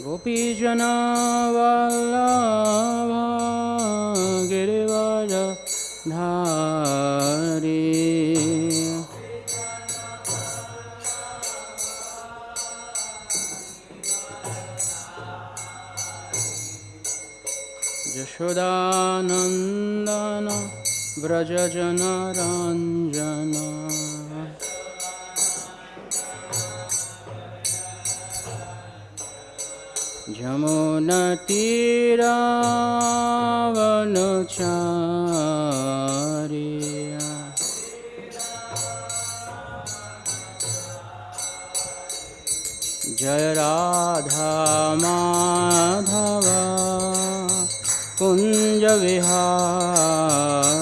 Gopijana Vallabha Girivardhari Yashodanandana Vrajajana Ranjana Jamunatiravanachariya Jaya Radha Madhava Kunja Vihari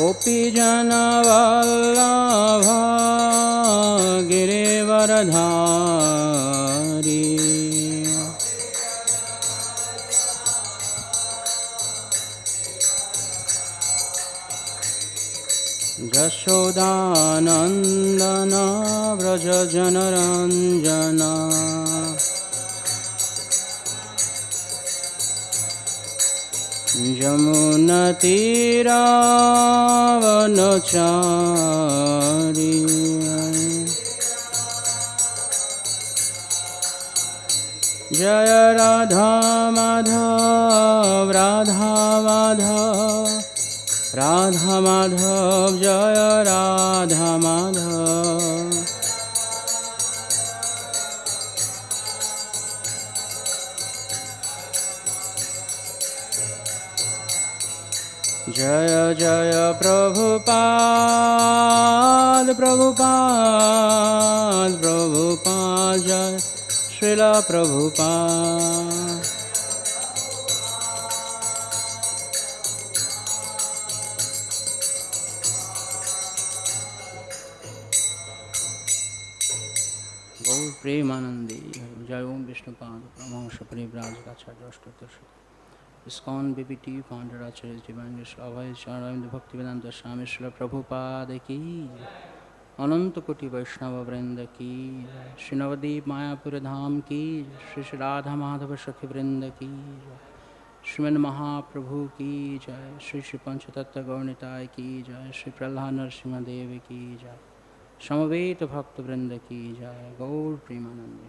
Gopijana Vallabha Girivardhari Jashodanandana Vrajajana Ranjana Jamunatiravanachariya Jaya Radha Madhav Radha Madhav Radha Madhav Jaya Radha Madhav Jaya Jaya Prabhupada Prabhupada Prabhupada Jaya Srila Prabhupada Gaur Premanandi Jaya Om Vishnupada Pramahangsa Parivrajagacharya Ashtottr ISKCON BBT founder Acharya Divine Abhay Charavinda Bhaktivedanta Swami Srila Prabhupada ki Ananta Koti Vaishnava Vrinda ki Shri Navadip Mayapur Dham ki Shri Shri Radha Madhava Sakhi Vrinda ki Srimad Mahaprabhu ki Jai Shri Shri Panchatattva Gaurnitai ki Jai Shri Prahlāda Narasimhadeva ki Jai Samaveta Bhakta Vrinda ki Jai Gaur Premanandi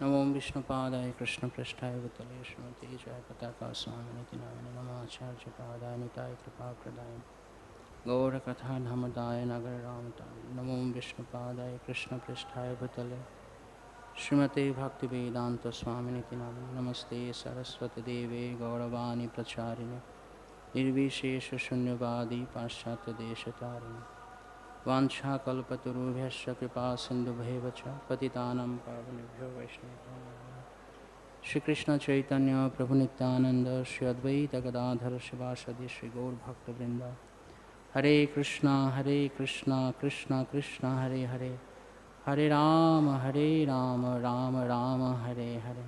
Namo Vishnupadaya Kṛṣṇa Prasthaya Bhutale Srimate Jaya Katha Swaminiti Namane Namo Acharya Padaya Nitai Kripa Pradaya Gaura Katha Dhammadaya Nagar Ramataya Namo Vishnupadaya Kṛṣṇa Prasthaya Bhutale Srimate Bhakti Vedanta Swaminiti Namane Namaste Saraswati Deve Gauravani Pracharine Nirvishesha Shunyavadi Paschatya Deshatarini Vancha kalpatarubhyasya kripa sindhubheva-cha patitanam pavanebhyo vaishnavabhyo Shri Kṛṣṇa Chaitanya Prabhu Nityananda Shri Advaita Gadadhara Shivasadi Shri Gaur Bhakta Vrinda Hare Kṛṣṇa Krishna Krishna Hare Hare Hare Rama Rama Rama Hare Hare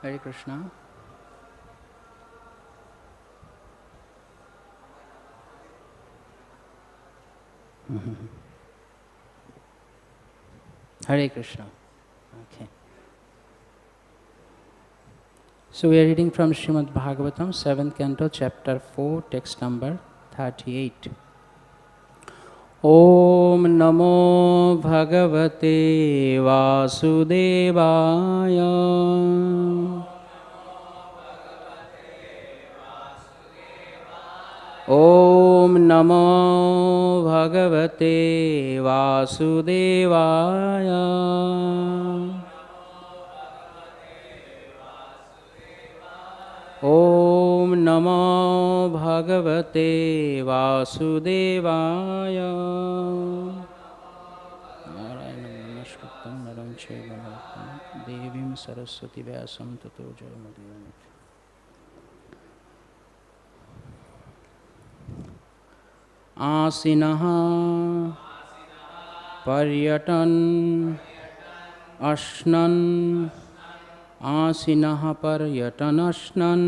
Hare Krishna. Hare Krishna. Okay. So we are reading from Srimad Bhagavatam, 7th canto, chapter 4, text number 38. Om Namo Bhagavate Vasudevaya. Om Namo Bhagavate Vasudevaya. Om Namo Bhagavate Vasudevaya. Naram Chaiva Narottamam Devim Saraswati Vyasam Tato Jayamudyanit. āsīnaḥ paryaṭann aśnan āsīnaḥ paryaṭann aśnan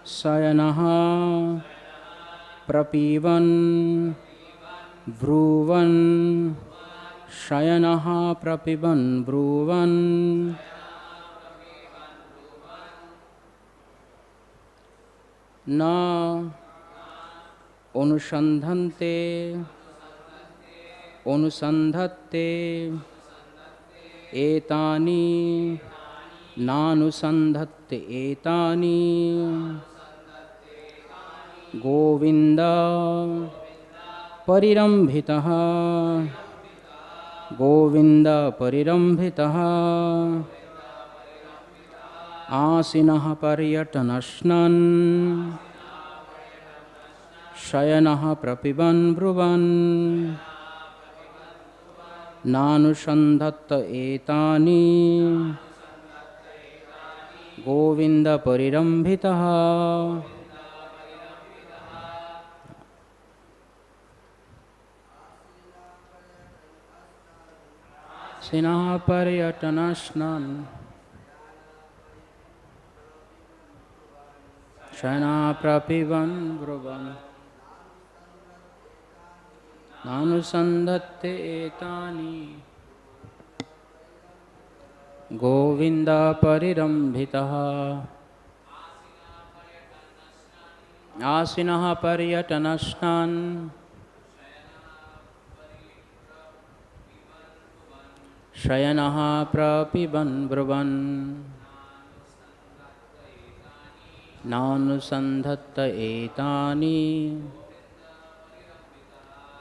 śayānaḥ prapiban bruvan śayānaḥ prapiban bruvan na anusandhatte anusandhatte etāni nānusandhatte etāni govinda-parirambhitaḥ govinda-parirambhitaḥ āsīnaḥ paryaṭann aśnan śayānaḥ prapiban bruvan nānusandhatta etāni govinda-parirambhitaḥ. āsīnaḥ paryaṭann aśnan śayānaḥ prapiban bruvan nānusandhatte etāni govinda-parirambhitaḥ. āsīnaḥ paryaṭann aśnan śayānaḥ prapiban bruvan nānusandhatta etāni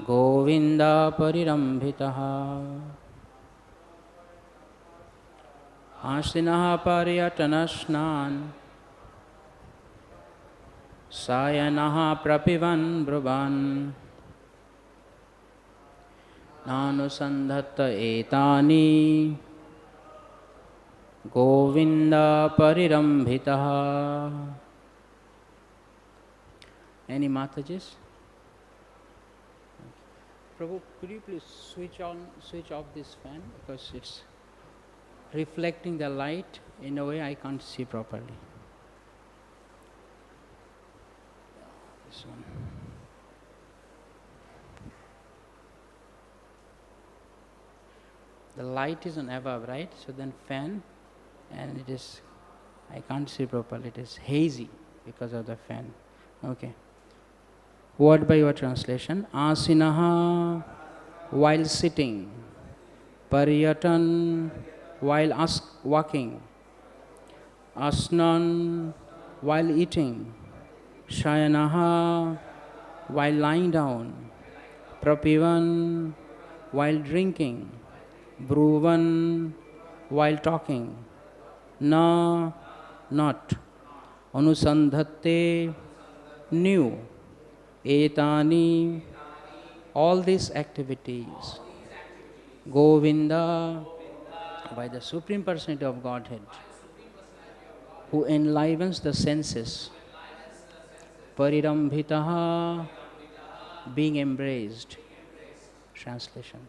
govinda-parirambhitaḥ. āsīnaḥ paryaṭann aśnan śayānaḥ prapiban bruvan nānusandhatta etāni govinda-parirambhitaḥ. Any Matajis? Prabhu, could you please switch off this fan because it's reflecting the light in a way I can't see properly. This one. The light is on above, right? So then fan, and it is, I can't see properly, it is hazy because of the fan. Okay. Word by word translation. āsīnaḥ while sitting, paryaṭann while walking, aśnan while eating, śayānaḥ while lying down, prapiban while drinking, bruvan while talking, not, anusandhatte new, etāni all these activities, Govinda by the Supreme Personality of Godhead, who enlivens the senses, parirambhitaḥ being embraced. Translation.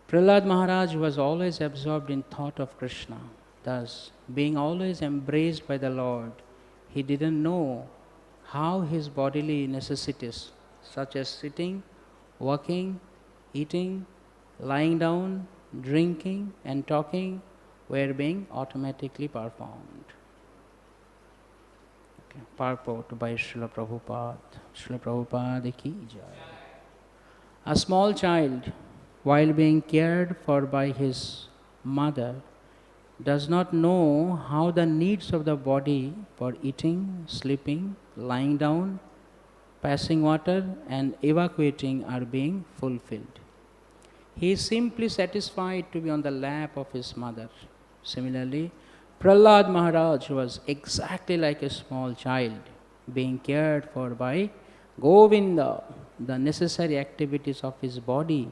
Prahlāda Mahārāja was always absorbed in thought of Kṛṣṇa. Thus, being always embraced by the Lord, he didn't know how his bodily necessities, such as sitting, walking, eating, lying down, drinking and talking, were being automatically performed. Okay. Purport by Srila Prabhupada. Srila Prabhupada ki jai. A small child, while being cared for by his mother, does not know how the needs of the body for eating, sleeping, lying down, passing water and evacuating are being fulfilled. He is simply satisfied to be on the lap of his mother. Similarly, Prahlāda Mahārāja was exactly like a small child, being cared for by Govinda. The necessary activities of his body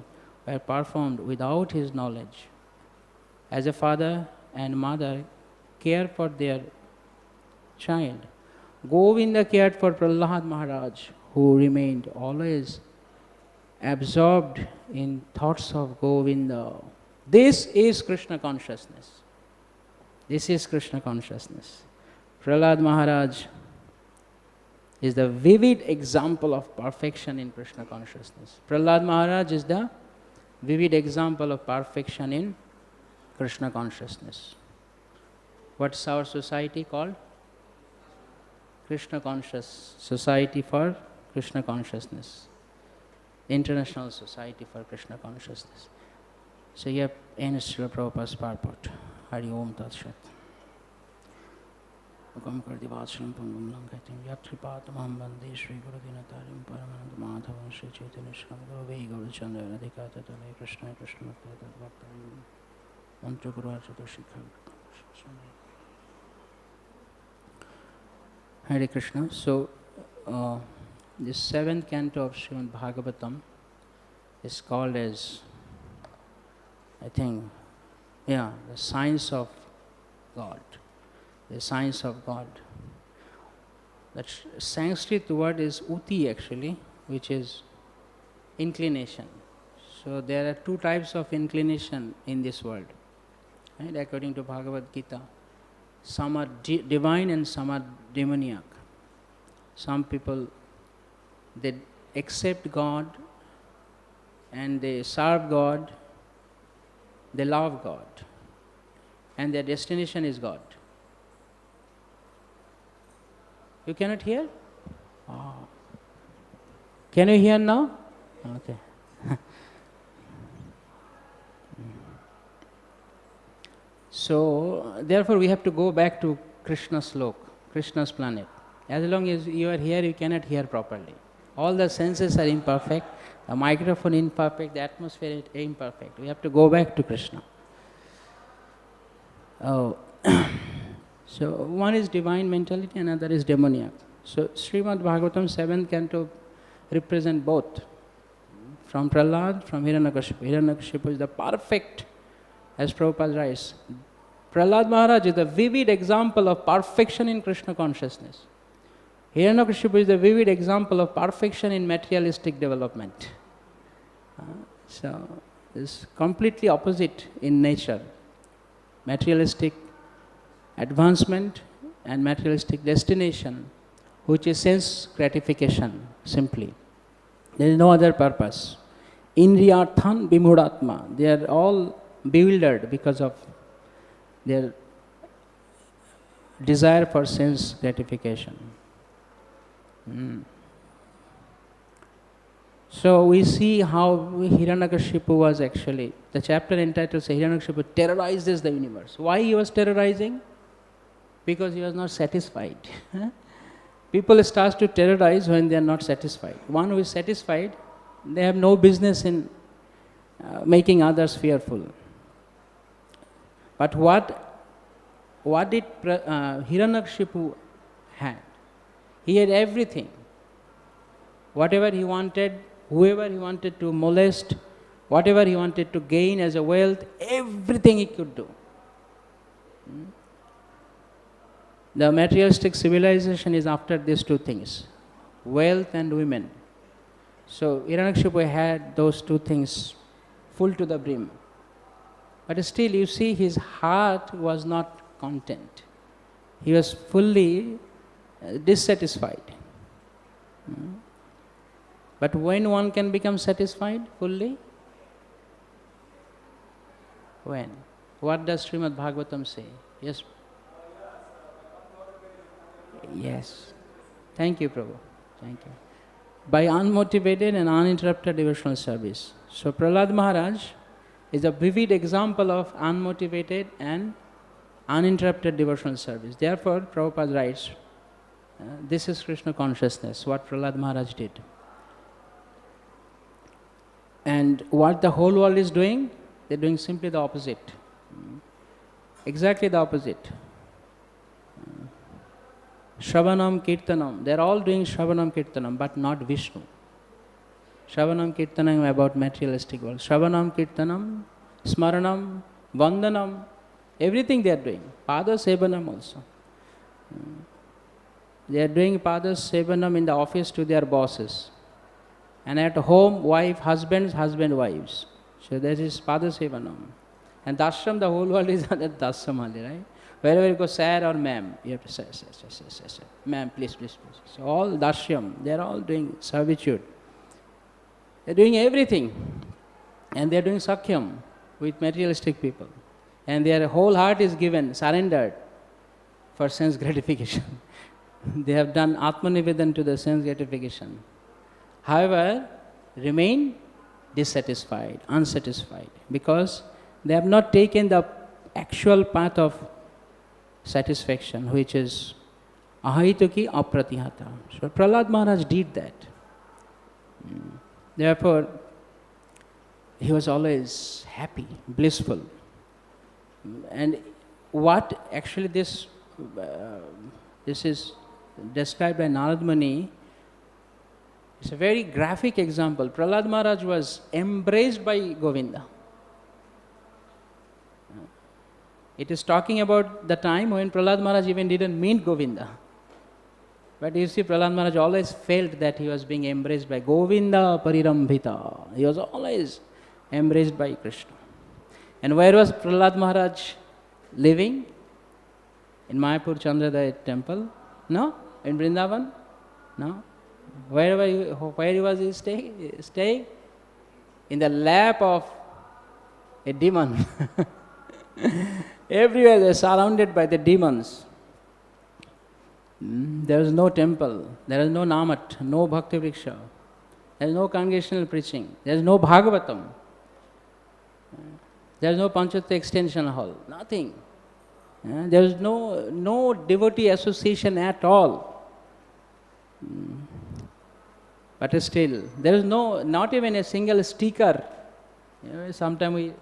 were performed without his knowledge. As a father and mother care for their child, Govinda cared for Prahlāda Mahārāja, who remained always absorbed in thoughts of Govinda. This is Kṛṣṇa consciousness. This is Kṛṣṇa consciousness. Prahlad Maharaj is the vivid example of perfection in Kṛṣṇa consciousness. Prahlad Maharaj is the vivid example of perfection in Kṛṣṇa consciousness. What's our society called? Kṛṣṇa Conscious Society for Kṛṣṇa Consciousness. International Society for Kṛṣṇa Consciousness. So here ends Srila Prabhupada's purport. Hari Om Tat Sat. Ukam Kardi Vachalam Pangam Lankatim Yatripatamam Bande Shri Guru Dinatarim Paramanand Madhavan Shri Chaitanya Shram Guru Guru Chandra Radhika Tatale Kṛṣṇa Kṛṣṇa Bhaktam Mantra Guru Arjata Shikha. Hare Krishna. So, the seventh canto of Srimad Bhagavatam is called as, I think, the science of God. The science of God. That Sanskrit word is uti actually, which is inclination. So there are two types of inclination in this world, right? According to Bhagavad Gita. Some are divine and some are demoniac. Some people, they accept God and they serve God, they love God, and their destination is God. You cannot hear? Oh. Can you hear now? Okay. So, therefore we have to go back to Krishna's lok, Krishna's planet. As long as you are here, you cannot hear properly. All the senses are imperfect, the microphone imperfect, the atmosphere is imperfect. We have to go back to Kṛṣṇa. Oh. So, one is divine mentality, another is demoniac. So, Srimad Bhagavatam 7th canto represent both. From Prahlad, from Hiranyakashipu. Hiranyakashipu is the perfect, as Prabhupada writes, Prahlad Maharaj is the vivid example of perfection in Kṛṣṇa consciousness. Hiranyakashipu is the vivid example of perfection in materialistic development. So, it's completely opposite in nature. Materialistic advancement and materialistic destination, which is sense gratification, simply. There is no other purpose. Indriyarthan vimudhatma, they are all bewildered because of their desire for sense gratification. So we see how Hiranyakashipu was actually, the chapter entitled Hiranyakashipu terrorizes the universe. Why he was terrorizing? Because he was not satisfied. People start to terrorize when they are not satisfied. One who is satisfied, they have no business in making others fearful. But what did Hiranyakashipu had? He had everything. Whatever he wanted, whoever he wanted to molest, whatever he wanted to gain as a wealth, everything he could do. The materialistic civilization is after these two things, wealth and women. So Hiranyakashipu had those two things full to the brim. But still you see his heart was not content. He was fully dissatisfied. But when one can become satisfied fully? When? What does Srimad Bhagavatam say? Yes. Yes. Thank you, Prabhu. Thank you. By unmotivated and uninterrupted devotional service. So Prahlad Maharaj is a vivid example of unmotivated and uninterrupted devotional service. Therefore, Prabhupada writes, this is Kṛṣṇa consciousness, what Prahlad Maharaj did. And what the whole world is doing, they're doing simply the opposite. Exactly the opposite. Shravanam Kirtanam, they're all doing Shravanam Kirtanam, but not Vishnu. Shravanam Kirtanam about materialistic world. Shravanam Kirtanam, Smaranam, Vandanam, everything they are doing. Pada Sevanam also. They are doing Pada Sevanam in the office to their bosses. And at home, wife, husbands, husband, wives. So that is Pada Sevanam. And Dashram, the whole world is under Dashram only, right? Wherever you go, sir or ma'am, you have to say. Ma'am, please. So all Dashram, they are all doing servitude. They are doing everything. And they are doing Sakhyam with materialistic people. And their whole heart is given, surrendered for sense gratification. They have done Atmanivedan to the sense gratification. However, remain dissatisfied, unsatisfied, because they have not taken the actual path of satisfaction, which is ahituki apratihata. So Prahlad Maharaj did that. Therefore, he was always happy, blissful. And what actually this is described by Narad Muni. It's a very graphic example. Prahlad Maharaj was embraced by Govinda. It is talking about the time when Prahlad Maharaj even didn't meet Govinda. But you see, Prahlad Maharaj always felt that he was being embraced by govinda-parirambhitaḥ. He was always embraced by Kṛṣṇa. And where was Prahlad Maharaj living? In Mayapur Chandradaya temple? No? In Vrindavan? No? Where was he staying? In the lap of a demon. Everywhere they are surrounded by the demons. There is no temple, there is no namat, no bhakti vriksha, there is no congregational preaching, there is no Bhagavatam, there is no Panchatta extension hall, nothing. There is no devotee association at all. But still, there is not even a single sticker. Sometimes we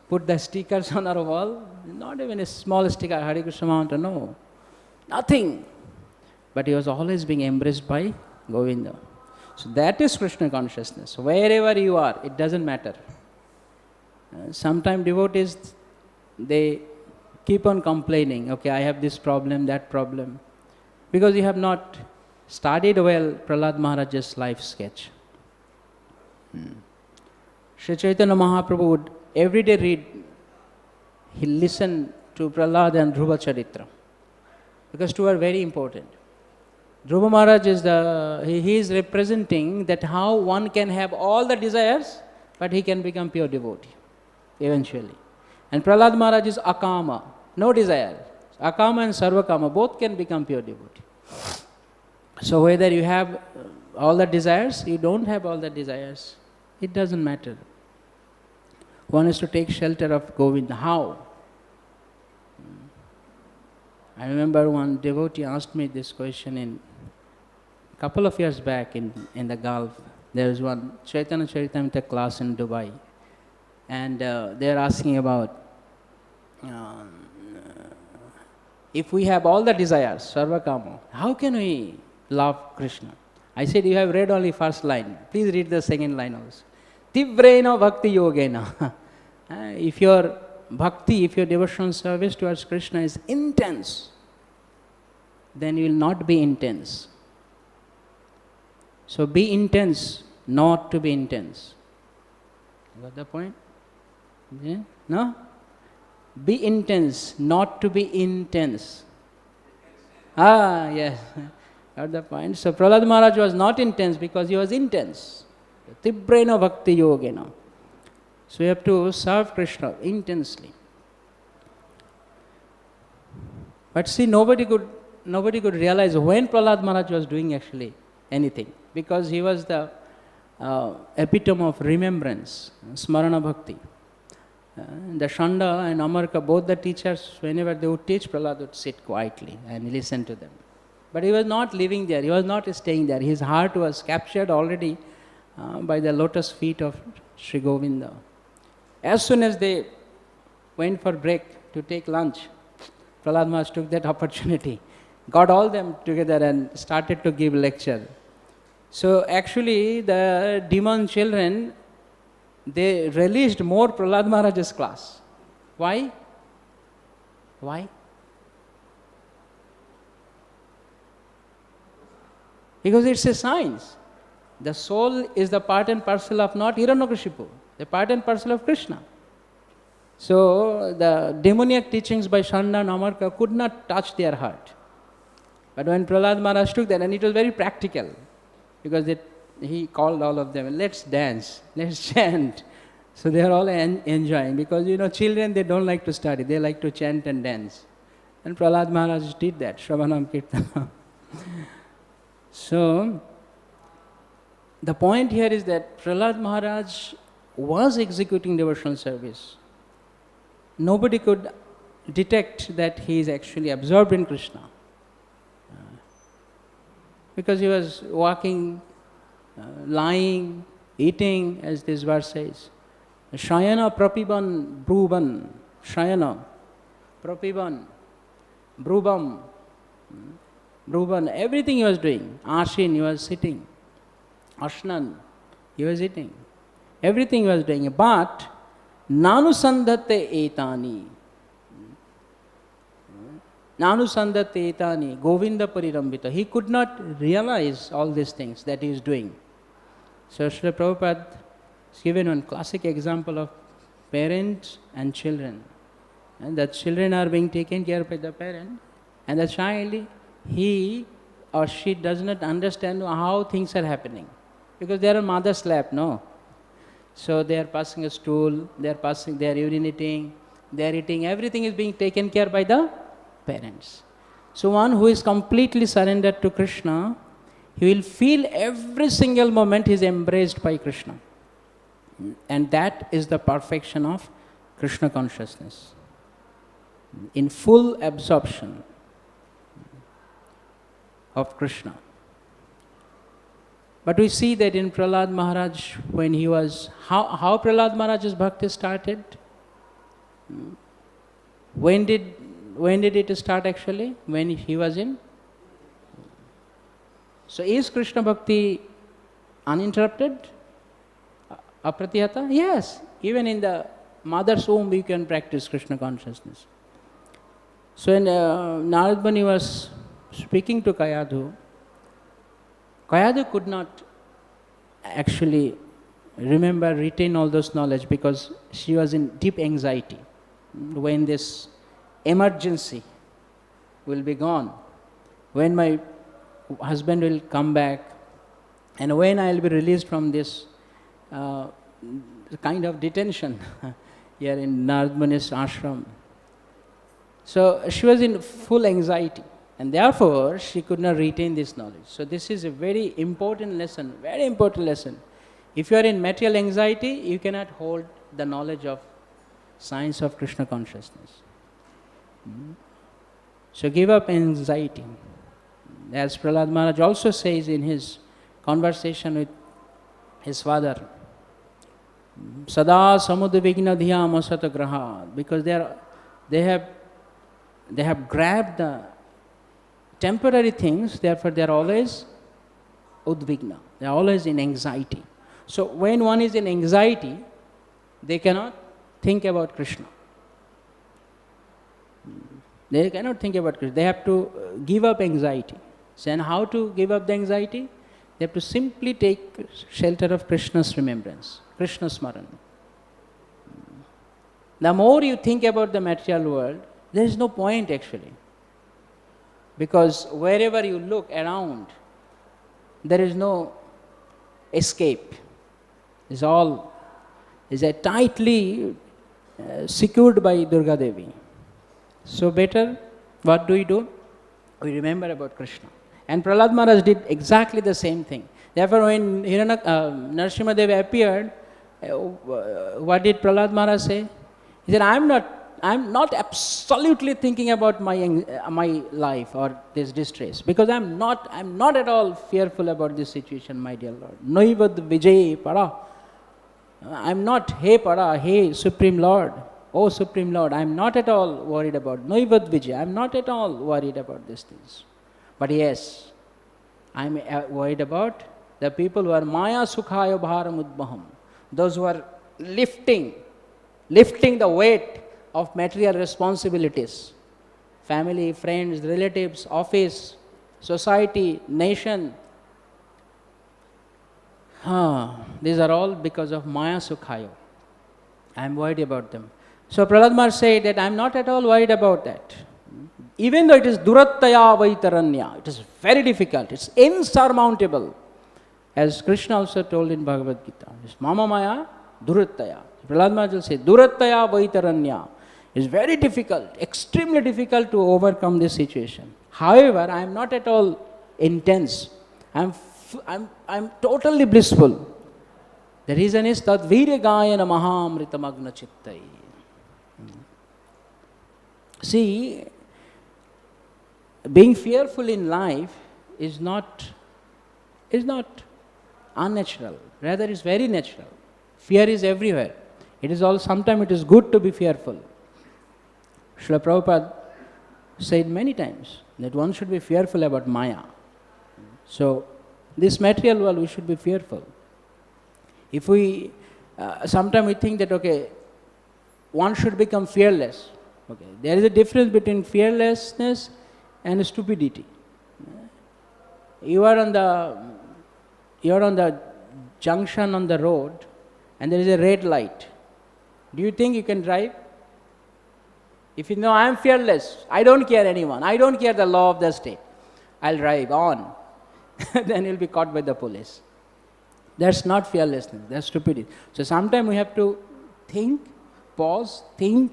put the stickers on our wall, not even a small sticker, Hare Krishna Mantra, no. Nothing. But he was always being embraced by Govinda. So that is Krishna consciousness. Wherever you are, it doesn't matter. Sometimes devotees, they keep on complaining, okay, I have this problem, that problem. Because you have not studied well Prahlad Maharaj's life sketch. Sri Chaitanya Mahaprabhu would every day read, he listened to Prahlad and Dhruva Charitra. Because two are very important. Dhruva Maharaj is he is representing that how one can have all the desires, but he can become pure devotee, eventually. And Prahlad Maharaj is akama, no desire. Akama and sarvakama, both can become pure devotee. So whether you have all the desires, you don't have all the desires, it doesn't matter. One is to take shelter of Govinda. How? I remember one devotee asked me this question in a couple of years back in the Gulf. There was one Chaitanya Charitamrita class in Dubai. And they are asking about if we have all the desires, sarvakama, how can we love Krishna? I said, you have read only first line. Please read the second line also. Tivrena bhakti yogena. If your bhakti, if your devotional service towards Krishna is intense, then you will not be intense. So be intense, not to be intense. Got the point? Yeah? No? Be intense, not to be intense. Yes. Got the point? So Prahlad Maharaj was not intense because he was intense. Tivrena bhakti yogena. So you have to serve Krishna intensely. But see, nobody could realize when Prahlad Maharaj was doing actually anything, because he was the epitome of remembrance, smarana bhakti. The Shanda and Amarka, both the teachers, whenever they would teach, Prahlad would sit quietly and listen to them. But he was not living there, he was not staying there. His heart was captured already by the lotus feet of Sri Govinda. As soon as they went for break to take lunch, Prahlad Maharaj took that opportunity, got all them together and started to give lecture. So actually the demon children, they relished more Prahlad Maharaj's class. Why? Why? Because it's a science. The soul is the part and parcel of not Hiranyakashipu, the part and parcel of Kṛṣṇa. So the demoniac teachings by Shanda and Amarka could not touch their heart. But when Prahlad Maharaj took that, and it was very practical, because he called all of them, let's dance, let's chant. So they are all enjoying, because children, they don't like to study, they like to chant and dance. And Prahlad Maharaj did that, Shravanam Kirtanam. So the point here is that Prahlad Maharaj was executing devotional service. Nobody could detect that he is actually absorbed in Kṛṣṇa. Because he was walking, lying, eating, as this verse says. Śayānaḥ, prapiban, bruvan. Śayānaḥ, prapiban, bruvan. Bruvan, everything he was doing. Āsīn, he was sitting. aśnan, he was eating. Everything he was doing. But nānusandhatte etāni. Nānusandhatte etāni, govinda-parirambhitaḥ. He could not realize all these things that he is doing. So Srila Prabhupada has given one classic example of parents and children. And the children are being taken care of by the parent, and the child, he or she does not understand how things are happening. Because they are on mother's lap, no? So they are passing a stool, they are urinating, they are eating, everything is being taken care by the parents. So one who is completely surrendered to Kṛṣṇa, he will feel every single moment he is embraced by Kṛṣṇa. And that is the perfection of Kṛṣṇa consciousness. In full absorption of Kṛṣṇa. But we see that in Prahlad Maharaj, when he was, how Prahlad Maharaj's bhakti started? When did it start actually? When he was in? So is Kṛṣṇa bhakti uninterrupted? Apratihata? Yes. Even in the mother's womb we can practice Kṛṣṇa consciousness. So when Narad Muni was speaking to Kayadhu, Kayadhu could not actually retain all those knowledge, because she was in deep anxiety. When this emergency will be gone, when my husband will come back, and when I will be released from this kind of detention here in Narad Muni's ashram. So she was in full anxiety, and therefore she could not retain this knowledge. So this is a very important lesson, very important lesson. If you are in material anxiety, you cannot hold the knowledge of science of Kṛṣṇa consciousness. So give up anxiety. As Prahlad Maharaj also says in his conversation with his father, Sada samudvigna dhyam asata graha, because they have grabbed the temporary things, therefore they are always udvigna, they are always in anxiety. So when one is in anxiety, they cannot think about Kṛṣṇa. They cannot think about Kṛṣṇa. They have to give up anxiety. So and how to give up the anxiety? They have to simply take shelter of Kṛṣṇa's remembrance, Kṛṣṇa's smaran. The more you think about the material world, there is no point actually. Because wherever you look around, there is no escape. It's all tightly secured by Durga Devi. So better, what do? We remember about Kṛṣṇa. And Prahlad Maharaj did exactly the same thing. Therefore, when Narasimhadeva appeared, what did Prahlad Maharaj say? He said, I'm not absolutely thinking about my life or this distress, because I'm not at all fearful about this situation, my dear Lord. Noivad vijay para. I'm not, hey para, hey Supreme Lord, oh Supreme Lord, I'm not at all worried about Noivad vijay. I'm not at all worried about these things. But yes, I'm worried about the people who are Maya Sukhaya Bharam Udbaham, those who are lifting the weight of material responsibilities, family, friends, relatives, office, society, nation. These are all because of Maya Sukhaya. I am worried about them. So Prahlad Maharaj said that I am not at all worried about that. Even though it is durattaya vaitaranya, it is very difficult, it is insurmountable. As Kṛṣṇa also told in Bhagavad Gita, it's Mama Maya durattaya. Prahlad Maharaj will say, durattaya vaitaranya. It is very difficult, extremely difficult to overcome this situation. However, I am not at all intense. I am totally blissful. The reason is tad viragayana mahamritamagna chittai. See, being fearful in life is not unnatural. Rather, it's very natural. Fear is everywhere. It is all. Sometimes it is good to be fearful. Srila Prabhupada said many times that one should be fearful about Maya. So, this material world, we should be fearful. If we, sometimes we think that, okay, one should become fearless. Okay, there is a difference between fearlessness and stupidity. You are on the junction on the road and there is a red light. Do you think you can drive? If you know, I am fearless, I don't care anyone, I don't care the law of the state, I'll drive on. Then you'll be caught by the police. That's not fearlessness, that's stupidity. So sometimes we have to think, pause, think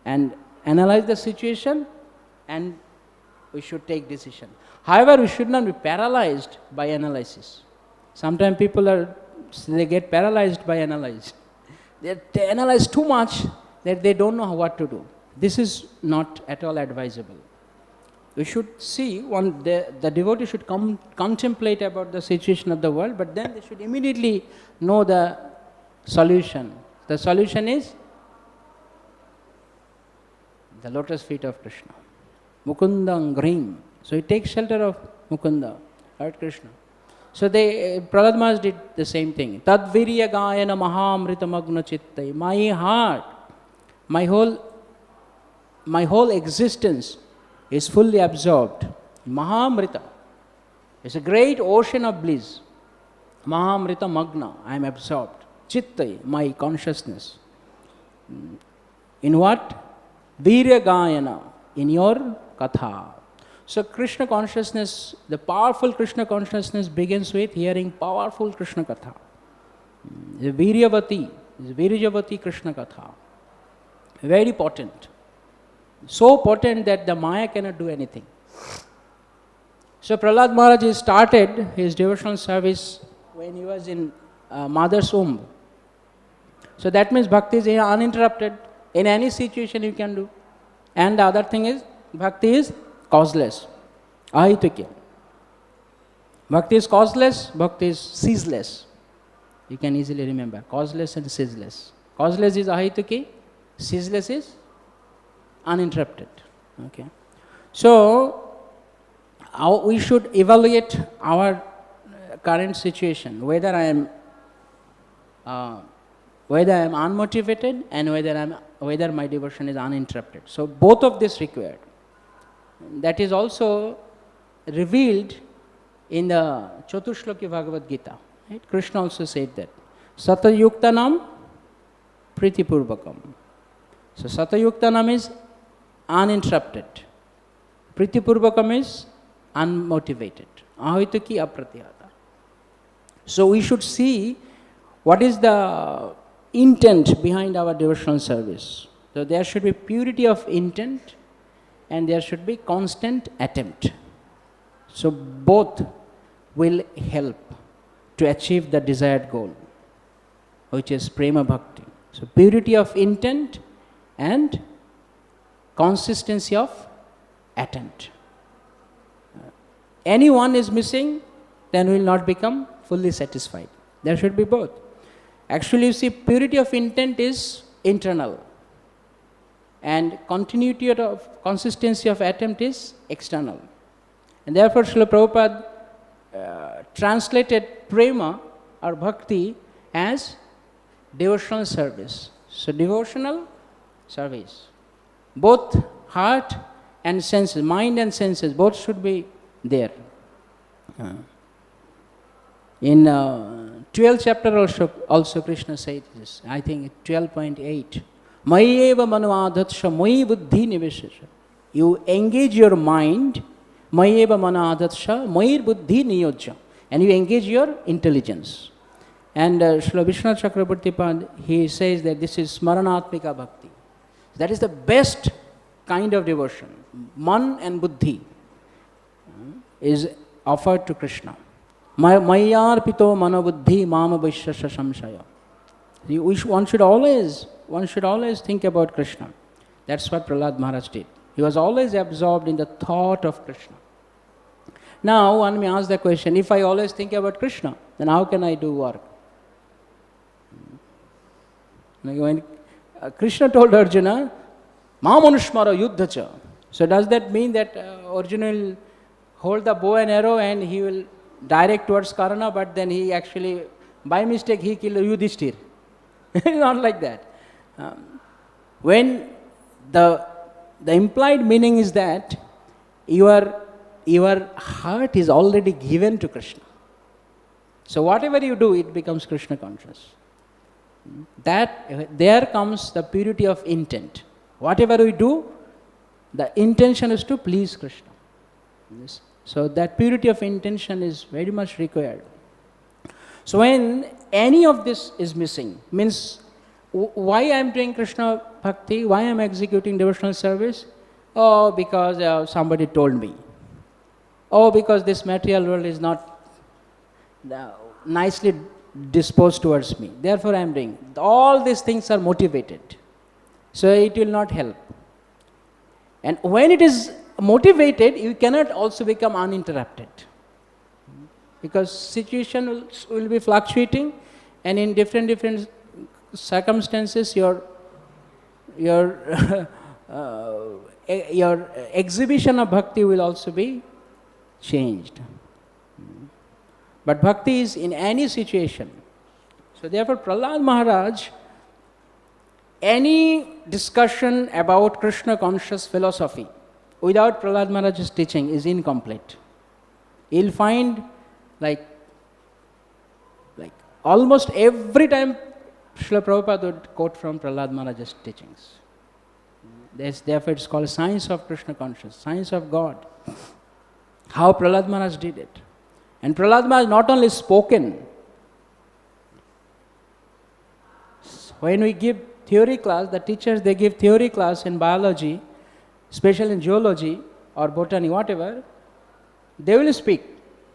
and analyze the situation, and we should take decision. However, we should not be paralyzed by analysis. Sometimes people they get paralyzed by analysis. They analyze too much that they don't know what to do. This is not at all advisable. We should see, the devotee should contemplate about the situation of the world, but then they should immediately know the solution. The solution is the lotus feet of Kṛṣṇa. Mukundam Grim. So he takes shelter of Mukunda, Lord Kṛṣṇa. So Prahlad Maharaj did the same thing. Tad virya gayana mahamritamagna chittai. My heart, my whole existence is fully absorbed. Mahamrita. It's a great ocean of bliss. Mahamrita magna. I am absorbed. Chittai, my consciousness. In what? Virya gayana. In your Katha. So Kṛṣṇa consciousness, the powerful Kṛṣṇa consciousness begins with hearing powerful Kṛṣṇa Katha. The Viryavati, Viryavati Kṛṣṇa Katha. Very potent. So potent that the Maya cannot do anything. So Prahlad Maharaj started his devotional service when he was in mother's womb. So that means bhakti is uninterrupted. In any situation you can do. And the other thing is, bhakti is causeless, ahitukya. Bhakti is causeless, bhakti is ceaseless. You can easily remember, causeless and ceaseless. Causeless is ahitukya, ceaseless is uninterrupted. Okay. So, we should evaluate our current situation, whether I am unmotivated and whether my devotion is uninterrupted. So, both of this required. That is also revealed in the Chaturshloki Bhagavad Gita. Right? Kṛṣṇa also said that. Satayuktanam pritipurvakam. So Satayuktanam is uninterrupted. Pritipurvakam is unmotivated. Ahituki apratihata. So we should see what is the intent behind our devotional service. So there should be purity of intent and there should be constant attempt. So both will help to achieve the desired goal, which is prema bhakti. So purity of intent and consistency of attempt. Any one is missing, then we will not become fully satisfied. There should be both. Actually, you see, purity of intent is internal. And continuity of consistency of attempt is external. And therefore, Srila Prabhupada translated prema or bhakti as devotional service. So devotional service. Both heart and senses, mind and senses, both should be there. In 12th chapter also Kṛṣṇa says this, I think 12.8. Mayeva manavadatsha mai buddhi nivesasya. You engage your mind, mayeva manavadatsha mai buddhi niyojya, and you engage your intelligence. And Srila Vishnu Chakrabarti Pad, he says that this is smaranatmika bhakti. That is the best kind of devotion. Man and buddhi is offered to Kṛṣṇa. Mayarpito manobuddhi mama vaishasya samshaya. One should always think about Kṛṣṇa. That's what Prahlad Maharaj did. He was always absorbed in the thought of Kṛṣṇa. Now one may ask the question, if I always think about Kṛṣṇa, then how can I do work? Like when Kṛṣṇa told Arjuna, Māmanushmara yuddhacha. So does that mean that Arjuna will hold the bow and arrow and he will direct towards Karna, but then he actually, by mistake, he killed Yudhishthir? Not like that. When the implied meaning is that your heart is already given to Kṛṣṇa. So whatever you do, it becomes Kṛṣṇa conscious. That there comes the purity of intent. Whatever we do, the intention is to please Kṛṣṇa. So that purity of intention is very much required. So when any of this is missing, means why I am doing Kṛṣṇa bhakti, why I am executing devotional service? Oh, because somebody told me. Oh, because this material world is not nicely disposed towards me. Therefore I am doing. All these things are motivated. So it will not help. And when it is motivated, you cannot also become uninterrupted. Because situation will be fluctuating, and in different circumstances your exhibition of bhakti will also be changed. But bhakti is in any situation. So therefore Prahlāda Mahārāja, any discussion about Kṛṣṇa conscious philosophy without Prahlāda Mahārāja's teaching is incomplete. You'll find like almost every time Srila Prabhupada would quote from Prahlāda Mahārāja's teachings. Therefore it's called science of Kṛṣṇa consciousness, science of God. How Prahlāda Maharaj did it. And Prahlāda Maharaj not only spoken. When we give theory class, the teachers, they give theory class in biology, especially in zoology or botany, whatever, they will speak.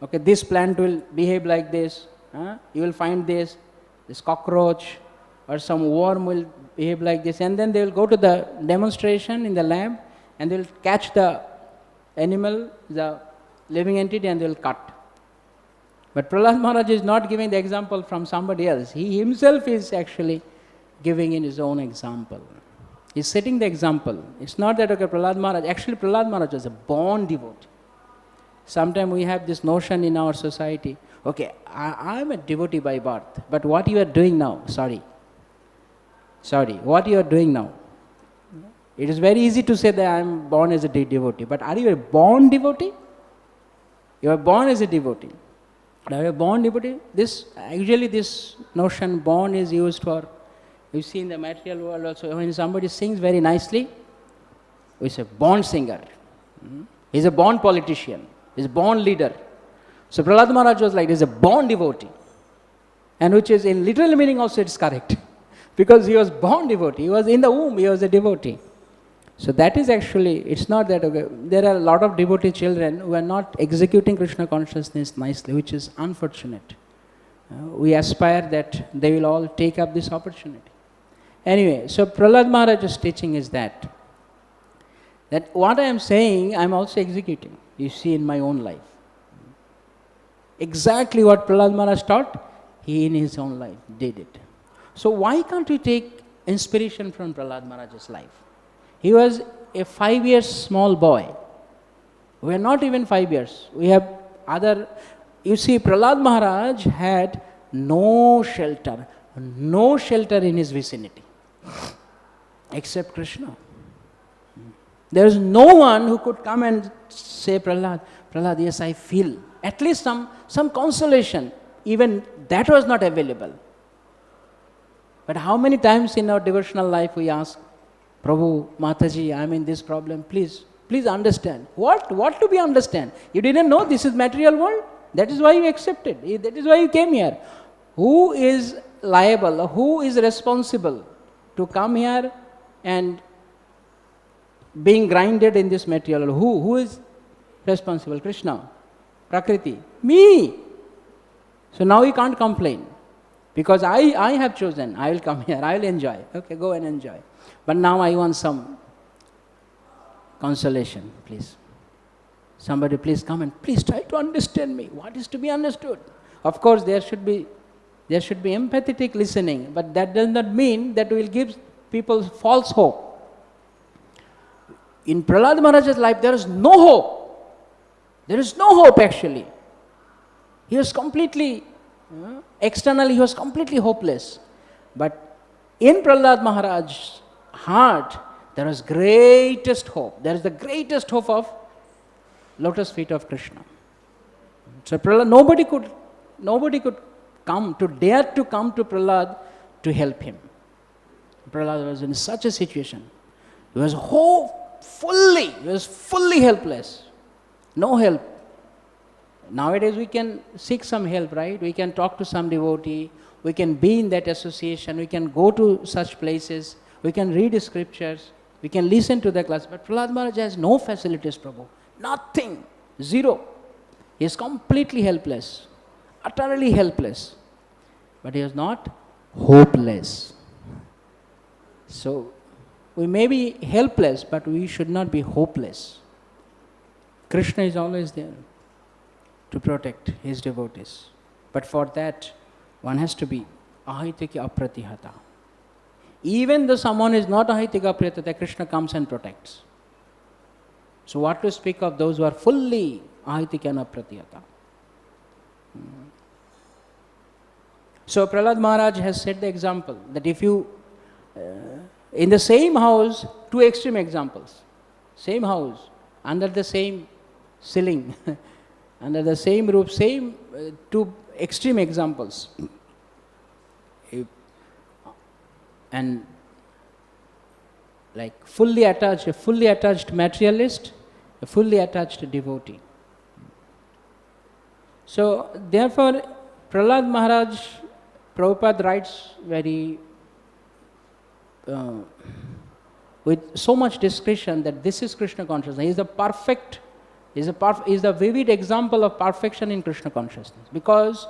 Okay, this plant will behave like this. You will find this cockroach or some worm will behave like this. And then they will go to the demonstration in the lab and they will catch the animal, the living entity, and they will cut. But Prahlāda Maharaj is not giving the example from somebody else. He himself is actually giving in his own example. He is setting the example. It's not that, okay, Prahlāda Maharaj, actually Prahlāda Maharaj was a born devotee. Sometimes we have this notion in our society, okay, I am a devotee by birth, but what you are doing now, sorry, what you are doing now? It is very easy to say that I am born as a devotee, but are you a born devotee? You are born as a devotee. Are you a born devotee? This notion born is used for, you see in the material world also, when somebody sings very nicely, we say born singer. He is a born politician. He is a born leader. So Prahlāda Maharaj was like, he is a born devotee. And which is in literal meaning also it is correct. Because he was born devotee. He was in the womb, he was a devotee. So that is actually, it's not that, okay, there are a lot of devotee children who are not executing Kṛṣṇa consciousness nicely, which is unfortunate. We aspire that they will all take up this opportunity. Anyway, so Prahlāda Maharaj's teaching is that what I am saying, I am also executing. You see in my own life. Exactly what Prahlāda Maharaj taught, he in his own life did it. So why can't we take inspiration from Prahlāda Maharaj's life? He was a 5 years small boy. We are not even 5 years. We have other You see, Prahlad Maharaj had no shelter in his vicinity, except Kṛṣṇa. There is no one who could come and say, Prahlad, yes, I feel. At least some consolation. Even that was not available. But how many times in our devotional life we ask, Prabhu, Mataji, I am in this problem, please understand. What to be understand? You didn't know this is material world? That is why you accepted. That is why you came here. Who is liable, who is responsible to come here and being grinded in this material? Who is responsible? Kṛṣṇa, Prakriti, me. So now you can't complain. Because I have chosen, I will come here, I will enjoy. Okay, go and enjoy. But now I want some consolation, please. Somebody please come and please try to understand me. What is to be understood? Of course, there should be empathetic listening, but that does not mean that we will give people false hope. In Prahlāda Mahārāja's life, there is no hope. There is no hope actually. He was completely, externally he was completely hopeless. But in Prahlāda Mahārāja's heart, there was greatest hope. There is the greatest hope of lotus feet of Kṛṣṇa. So Prahlāda, nobody could dare to come to Prahlāda to help him. Prahlāda was in such a situation. He was fully helpless. No help. Nowadays we can seek some help, right? We can talk to some devotee, we can be in that association, we can go to such places, we can read scriptures, we can listen to the class. But Prahlāda Maharaj has no facilities, Prabhu. Nothing. Zero. He is completely helpless. Utterly helpless. But he is not hopeless. So, we may be helpless, but we should not be hopeless. Kṛṣṇa is always there to protect his devotees. But for that, one has to be ahitika apratihata. Even though someone is not ahitika apratihata, Kṛṣṇa comes and protects. So what to speak of those who are fully ahitika and apratihata? So Prahlad Maharaj has set the example that if you, in the same house, two extreme examples, same house, under the same ceiling, under the same roof, same two extreme examples. And like a fully attached materialist, a fully attached devotee. So therefore, Prahlad Maharaj, Prabhupada writes very with so much discretion that this is Kṛṣṇa consciousness. He is the perfect, he is the vivid example of perfection in Kṛṣṇa consciousness. Because,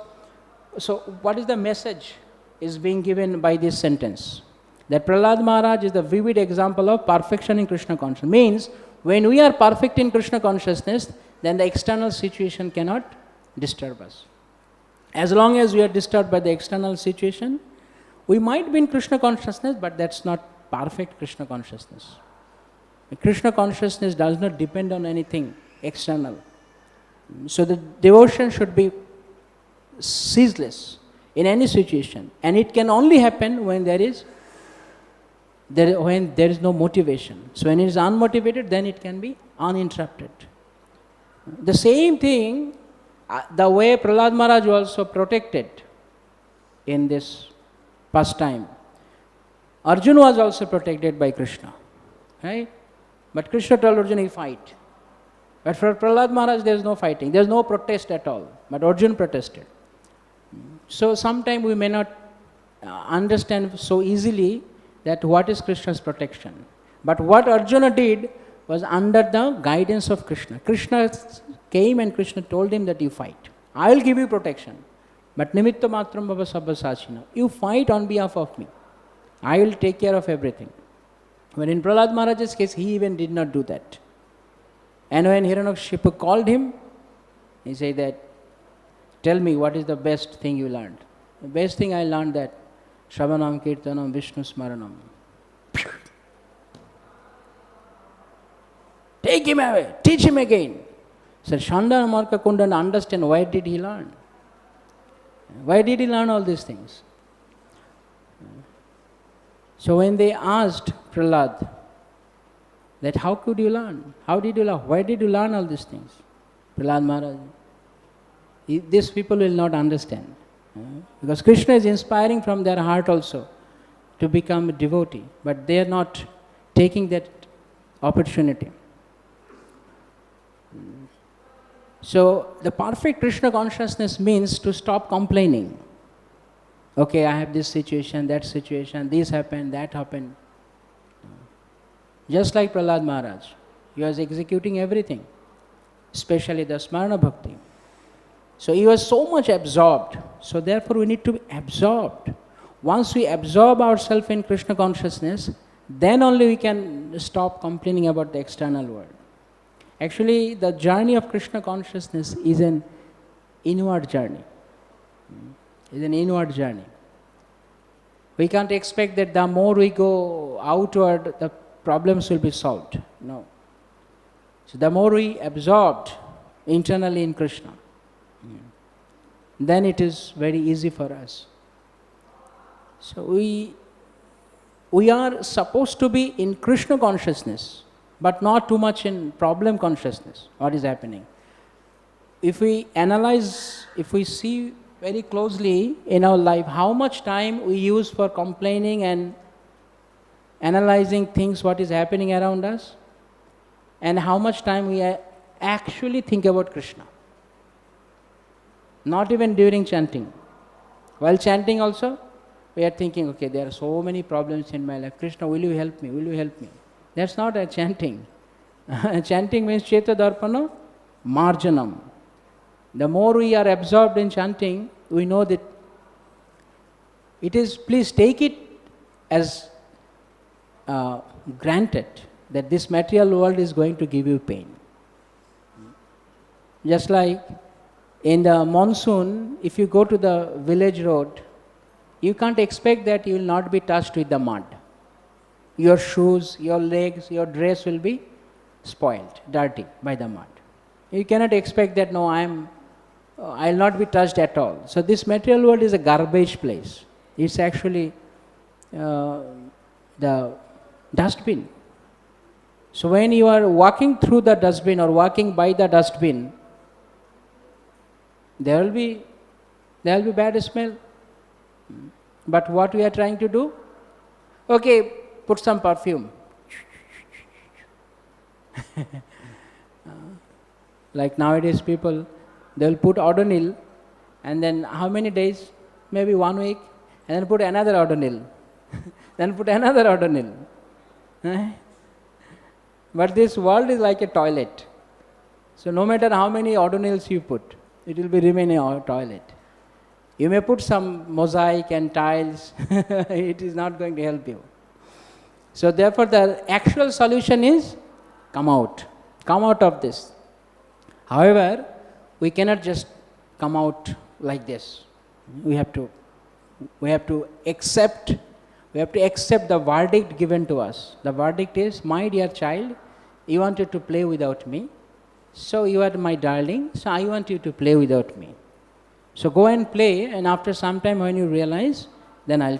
so what is the message is being given by this sentence? That Prahlad Maharaj is the vivid example of perfection in Kṛṣṇa consciousness. Means, when we are perfect in Kṛṣṇa consciousness, then the external situation cannot disturb us. As long as we are disturbed by the external situation, we might be in Kṛṣṇa consciousness, but that's not perfect Kṛṣṇa consciousness. Kṛṣṇa consciousness does not depend on anything external. So the devotion should be ceaseless in any situation, and it can only happen when there is no motivation. So when it is unmotivated, then it can be uninterrupted. The same thing, the way Prahlad Maharaj was also protected in this pastime. Arjuna was also protected by Kṛṣṇa, right? But Kṛṣṇa told Arjuna, he fight. But for Prahlad Maharaj, there is no fighting, there is no protest at all. But Arjuna protested. So sometimes we may not understand so easily that what is Kṛṣṇa's protection. But what Arjuna did was under the guidance of Kṛṣṇa. Kṛṣṇa came and Kṛṣṇa told him that you fight. I will give you protection. But nimitta matram bhava sabba sācina. You fight on behalf of me. I will take care of everything. But in Prahlad Maharaj's case, he even did not do that. And when Hiranyakashipu called him, he said that, tell me what is the best thing you learned. The best thing I learned that Shravanam Kirtanam Vishnu Smaranam. Take him away, teach him again. So Shandana couldn't understand why did he learn. Why did he learn all these things? So when they asked Prahlad that how could you learn? How did you learn? Why did you learn all these things? Prahlad Maharaj, these people will not understand. Because Kṛṣṇa is inspiring from their heart also to become a devotee, but they are not taking that opportunity. So the perfect Kṛṣṇa consciousness means to stop complaining. Okay, I have this situation, this happened, that happened. Just like Prahlad Maharaj, he was executing everything, especially the Smarana Bhakti. So he was so much absorbed. So therefore we need to be absorbed. Once we absorb ourselves in Kṛṣṇa consciousness, then only we can stop complaining about the external world. Actually, the journey of Kṛṣṇa consciousness is an inward journey. It's an inward journey. We can't expect that the more we go outward, the problems will be solved. No. So the more we absorbed internally in Kṛṣṇa, then it is very easy for us. So we are supposed to be in Kṛṣṇa consciousness, but not too much in problem consciousness, what is happening. If we analyze, if we see very closely in our life how much time we use for complaining and analyzing things what is happening around us, and how much time we actually think about Kṛṣṇa. Not even during chanting. While chanting also, we are thinking, okay, there are so many problems in my life. Kṛṣṇa, will you help me? Will you help me? That's not a chanting. Chanting means Cheta Darpana Marjanam. The more we are absorbed in chanting, we know that it is, please take it as granted that this material world is going to give you pain. Just like in the monsoon, if you go to the village road, you can't expect that you will not be touched with the mud. Your shoes, your legs, your dress will be spoiled, dirty by the mud. You cannot expect that, no, I'll not be touched at all. So this material world is a garbage place. It's actually the dustbin. So when you are walking through the dustbin or walking by the dustbin, there will be bad smell. But what we are trying to do? Okay, put some perfume. Like nowadays people, they will put odonil, and then how many days? Maybe 1 week, and then put another odonil. Then put another odonil. But this world is like a toilet. So no matter how many odonils you put, it will be remain a toilet. You may put some mosaic and tiles, it is not going to help you. So therefore the actual solution is come out of this. However, we cannot just come out like this. We have to accept the verdict given to us. The verdict is, my dear child, you wanted to play without me, so you are my darling, so I want you to play without me. So go and play, and after some time when you realize, then I'll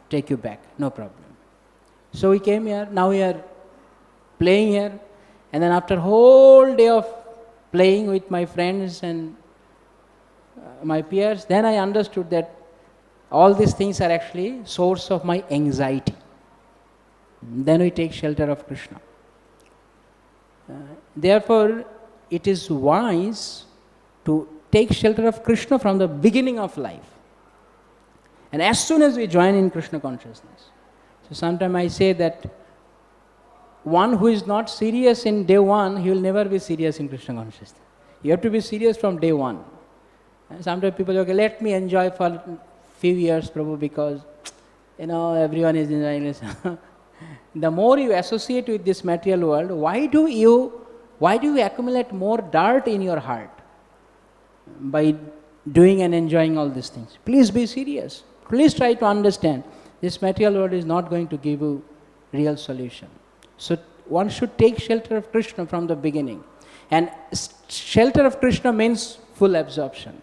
take you back, no problem. So we came here, now we are playing here, and then after whole day of playing with my friends and my peers, then I understood that all these things are actually source of my anxiety. Then we take shelter of Kṛṣṇa. Therefore, it is wise to take shelter of Kṛṣṇa from the beginning of life. And as soon as we join in Kṛṣṇa consciousness. So sometimes I say that one who is not serious in day one, he will never be serious in Kṛṣṇa consciousness. You have to be serious from day one. And sometimes people say, okay, let me enjoy for few years, Prabhu, because everyone is enjoying this. The more you associate with this material world, why do you accumulate more dirt in your heart by doing and enjoying all these things? Please be serious. Please try to understand. This material world is not going to give you real solution. So one should take shelter of Kṛṣṇa from the beginning. And shelter of Kṛṣṇa means full absorption.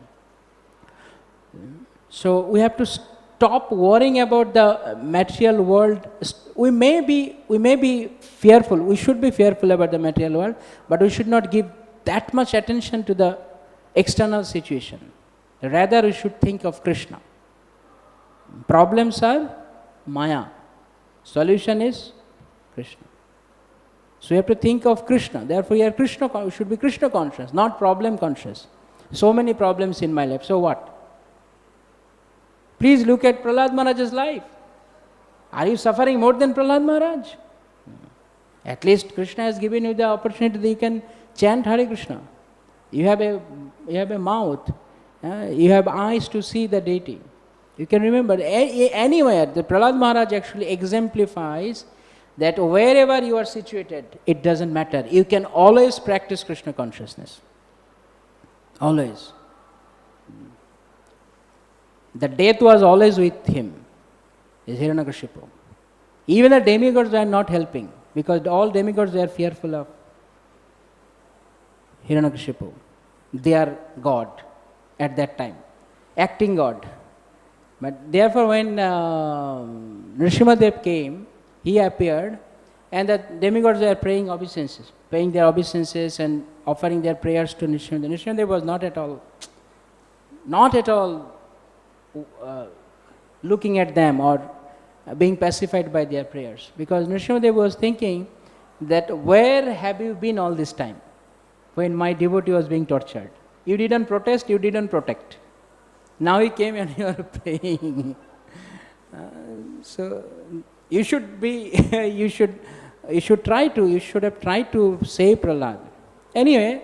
So we have to stop worrying about the material world. We may be fearful, we should be fearful about the material world, but we should not give that much attention to the external situation. Rather, we should think of Kṛṣṇa. Problems are Maya. Solution is Kṛṣṇa. So we have to think of Kṛṣṇa. Therefore, we should be Kṛṣṇa conscious, not problem conscious. So many problems in my life. So what? Please look at Prahlad Maharaj's life. Are you suffering more than Prahlad Maharaj? At least Kṛṣṇa has given you the opportunity that you can chant Hare Krishna. You have a mouth. You have eyes to see the deity. You can remember anywhere. The Prahlad Maharaj actually exemplifies that wherever you are situated, it doesn't matter. You can always practice Kṛṣṇa consciousness. Always. The death was always with him, is Hiranyakashipu. Even the demigods were not helping, because all demigods were fearful of Hiranyakashipu. They are God at that time, acting God. But therefore when Narasimhadeva came, he appeared, and the demigods were paying their obeisances and offering their prayers to Narasimhadeva. Narasimhadeva was not at all looking at them or being pacified by their prayers, because Narasimhadeva was thinking that where have you been all this time when my devotee was being tortured? You didn't protest, you didn't protect. Now he came and you are praying. So you should have tried to save Prahlad. Anyway,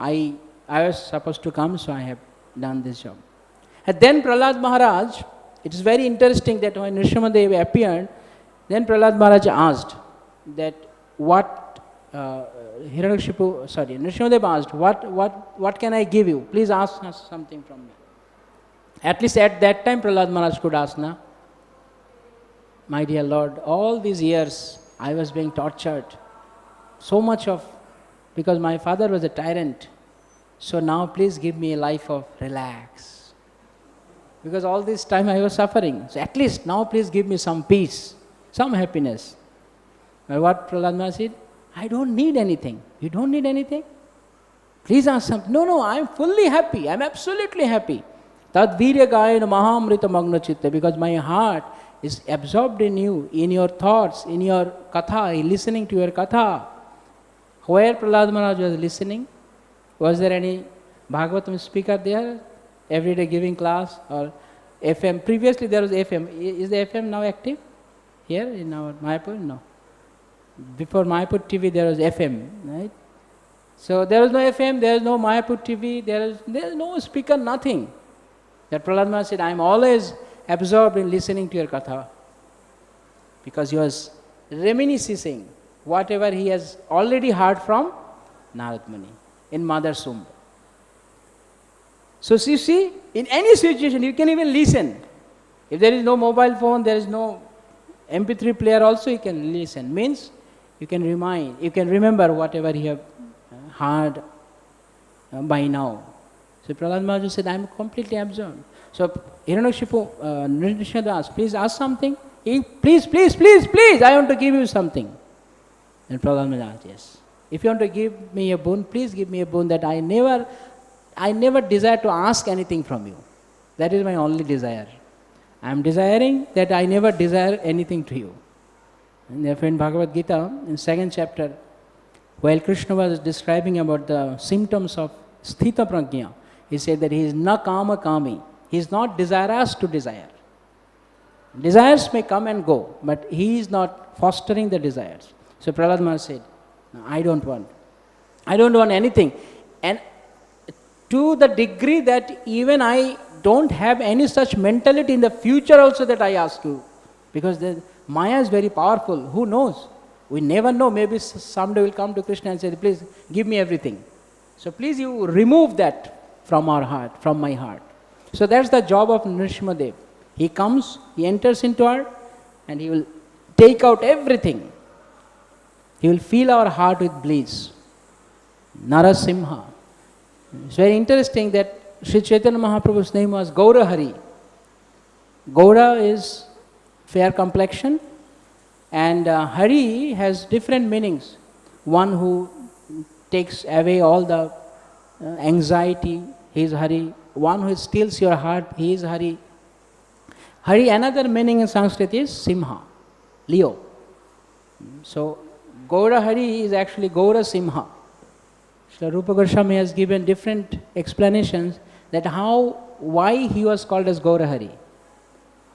I was supposed to come, so I have done this job. And then Prahlad Maharaj, it is very interesting that when Narasimhadeva appeared, then Prahlad Maharaj asked that Narasimhadeva asked, what can I give you? Please ask us something from me. At least at that time Prahlad Maharaj could ask, na, my dear Lord, all these years I was being tortured, so much because my father was a tyrant. So now please give me a life of relax. Because all this time I was suffering. So at least now please give me some peace, some happiness. But what Prahlad Maharaj said? I don't need anything. You don't need anything? Please ask something. No, I am fully happy. I am absolutely happy. Tad virya gayana mahamrita magna chitta. Because my heart is absorbed in you, in your thoughts, in your katha, listening to your katha. Where Prahlad Maharaj was listening? Was there any Bhagavatam speaker there? Every day giving class or FM? Previously there was FM. Is the FM now active? Here in our Mayapur? No. Before Mayapur TV there was FM, right? So there was no FM, there is no Mayapur TV, there is no speaker, nothing. That Prahlad Maharaj said, I am always absorbed in listening to your katha. Because he was reminiscing whatever he has already heard from Narad Muni in Mother's womb. So you see, in any situation you can even listen. If there is no mobile phone, there is no MP3 player also, you can listen. Means you can remember whatever you have heard by now. So Prahlad Maharaj said, I am completely absorbed. So Hiranyakashipu, Narasimhadeva asked, please ask something. Please, I want to give you something. And Prahlad Maharaj asked, yes. If you want to give me a boon, please give me a boon that I never desire to ask anything from you. That is my only desire. I am desiring that I never desire anything to you. And therefore in Bhagavad Gita, in 2nd chapter, while Kṛṣṇa was describing about the symptoms of sthita prajna, he said that he is na kama kami. He is not desirous to desire. Desires may come and go, but he is not fostering the desires. So Prahlad Maharaj said, no, I don't want anything. And to the degree that even I don't have any such mentality in the future also that I ask you. Because the Maya is very powerful. Who knows? We never know. Maybe someday we'll come to Kṛṣṇa and say, please give me everything. So please you remove that from our heart, from my heart. So that's the job of Narasimhadeva. He comes, he enters into our, and he will take out everything. He will fill our heart with bliss. Narasimha. It's very interesting that Sri Chaitanya Mahaprabhu's name was Gaura Hari. Gaura is fair complexion, and Hari has different meanings. One who takes away all the anxiety, he is Hari. One who steals your heart, he is Hari. Hari, another meaning in Sanskrit is Simha, Leo. So Gaura Hari is actually Gaura Simha. Srila Rupa Goswami has given different explanations that why he was called as Gaura Hari.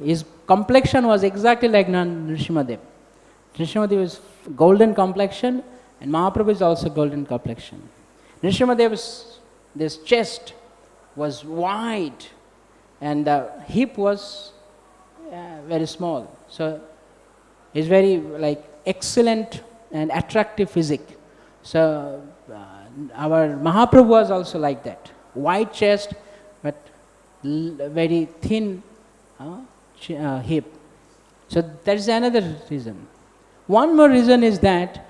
His complexion was exactly like Narasimhadeva. Narasimhadeva is golden complexion, and Mahaprabhu is also golden complexion. Narasimhadeva's this chest was wide, and the hip was very small. So he's very excellent and attractive physique. So our Mahaprabhu was also like that. Wide chest, but very thin hip. So that is another reason. One more reason is that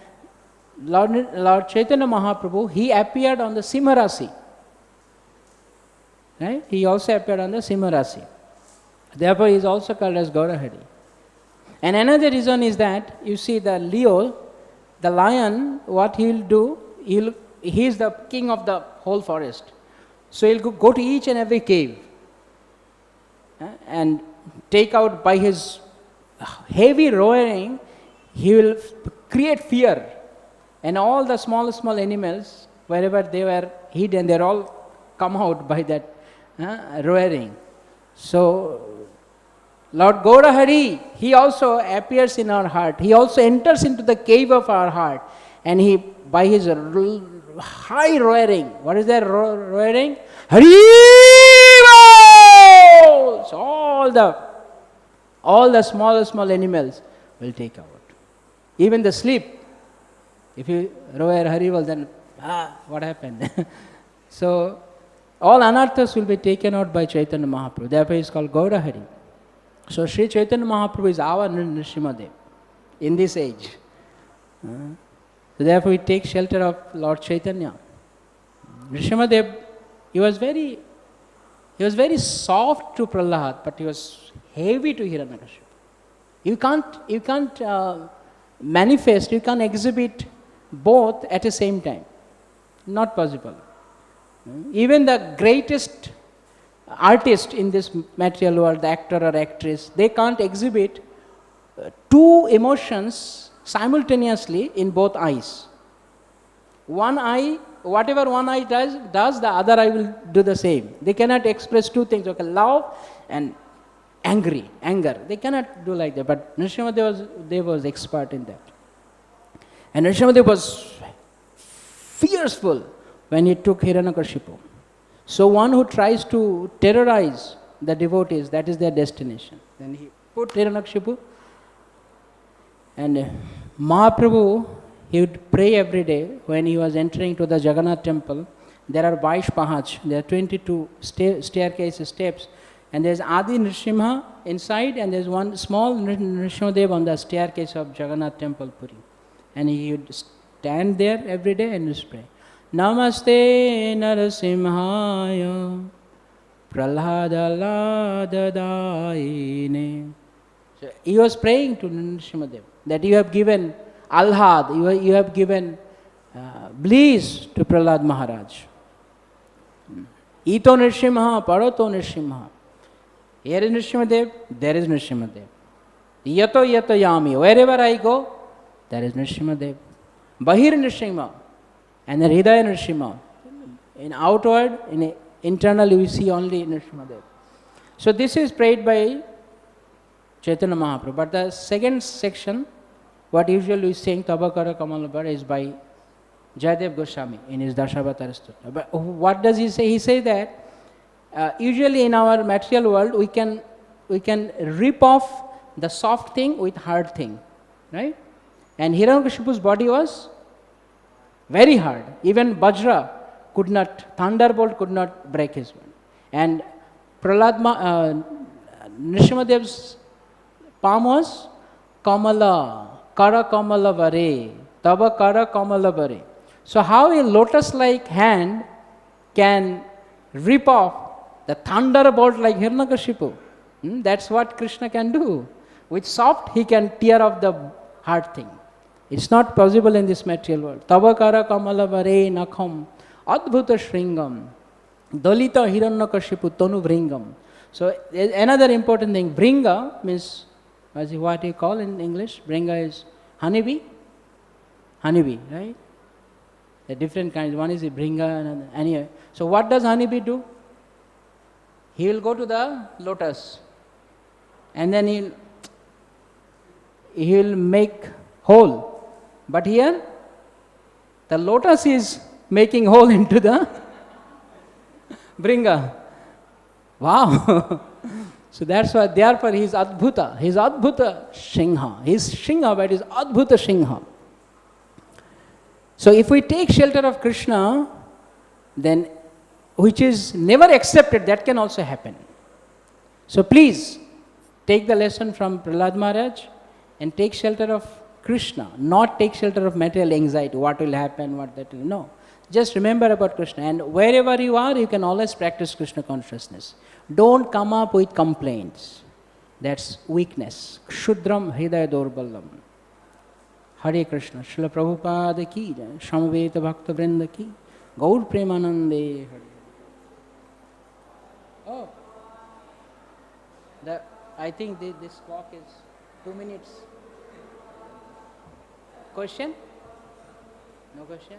Lord Chaitanya Mahaprabhu, he appeared on the Simharasi. Right? He also appeared on the Simharasi. Therefore, he is also called as Gaura Hari. And another reason is that, you see the Leo, the lion, what he will do, he is the king of the whole forest. So he will go to each and every cave and take out by his heavy roaring, he will create fear. And all the small animals, wherever they were hidden, they all come out by that roaring. So Lord Gaura Hari, he also appears in our heart. He also enters into the cave of our heart. And he, by his high roaring, what is that roaring? Hari! So all the small animals will take out. Even the sleep. If you roar Harival, then what happened? So all anarthas will be taken out by Chaitanya Mahaprabhu. Therefore he is called Gaura Hari. So Sri Chaitanya Mahaprabhu is our Narasimhadeva in this age. So therefore we take shelter of Lord Chaitanya. Narasimhadeva, he was very soft to Prahlāda, but he was heavy to Hiranyakashipu. You can't manifest, you can't exhibit both at the same time. Not possible. Even the greatest artist in this material world, the actor or actress, they can't exhibit two emotions simultaneously in both eyes. One eye, whatever one eye does, the other eye will do the same. They cannot express two things, okay, love and anger. They cannot do like that. But Narasimhadeva was expert in that. And Narasimhadeva was fierceful when he took Hiranyakashipu. So one who tries to terrorize the devotees, that is their destination. Then he put Hiranyakashipu, and Mahaprabhu, he would pray every day when he was entering to the Jagannath temple. There are 22 pahach, there are 22 staircase steps, and there is Adi Narasimha inside, and there is one small Narasimhadeva on the staircase of Jagannath temple Puri. And he would stand there every day and just pray. Namaste Narasimhaya Prahlāda Mahārāja. So he was praying to Narasimhadeva that you have given alhad, you have given bliss to Prahlad Maharaj. Ito Narasimha, Parato Narasimha. Here is Narasimhadeva, there is Narasimhadeva. Yato yami, wherever I go, there is Narasimhadeva. Bahir Narasimha, and then Hridaya Narasimha. In outward, in internal, we see only Narasimhadeva. So this is prayed by Chaitanya Mahaprabhu. But the second section, what usually we sing, Tabakara Kamalabhara, is by Jayadev Goswami in his Dashavatara Stutra. But what does he say? He says that usually in our material world, we can rip off the soft thing with hard thing, right? And Hiranyakashipu's body was very hard. Even Vajra could not, thunderbolt could not break his body. And Narasimhadeva's palm was Kamala, Kara Kamala Vare, Tava Kara Kamala Vare. So how a lotus-like hand can rip off the thunderbolt like Hiranyakashipu? That's what Kṛṣṇa can do. With soft, he can tear off the hard thing. It's not possible in this material world. Tavakara kamala vare nakham adbhuta shringam dalita hiranyakashipu tonu vringam. So another important thing, vringa means, what you call in English? Vringa is honeybee. Honeybee, right? The different kinds. One is a vringa and anyway. So what does honeybee do? He will go to the lotus and then he will make hole. But here, the lotus is making hole into the vringa. Wow! So that's why, therefore he is adbhuta. He is adbhuta shingha. He is shingha, but he is adbhuta shingha. So if we take shelter of Kṛṣṇa, then which is never accepted, that can also happen. So please, take the lesson from Prahlad Maharaj and take shelter of Kṛṣṇa, not take shelter of material anxiety, what will happen, what that will, no. Just remember about Kṛṣṇa, and wherever you are, you can always practice Kṛṣṇa consciousness. Don't come up with complaints. That's weakness. Kshudram hridaya dorbalam. Hare Krishna. Srila Prabhupada ki jai. Samaveta Bhakta Vrinda ki. Gaur Premanande. Oh. I think this clock is 2 minutes. Question? No question?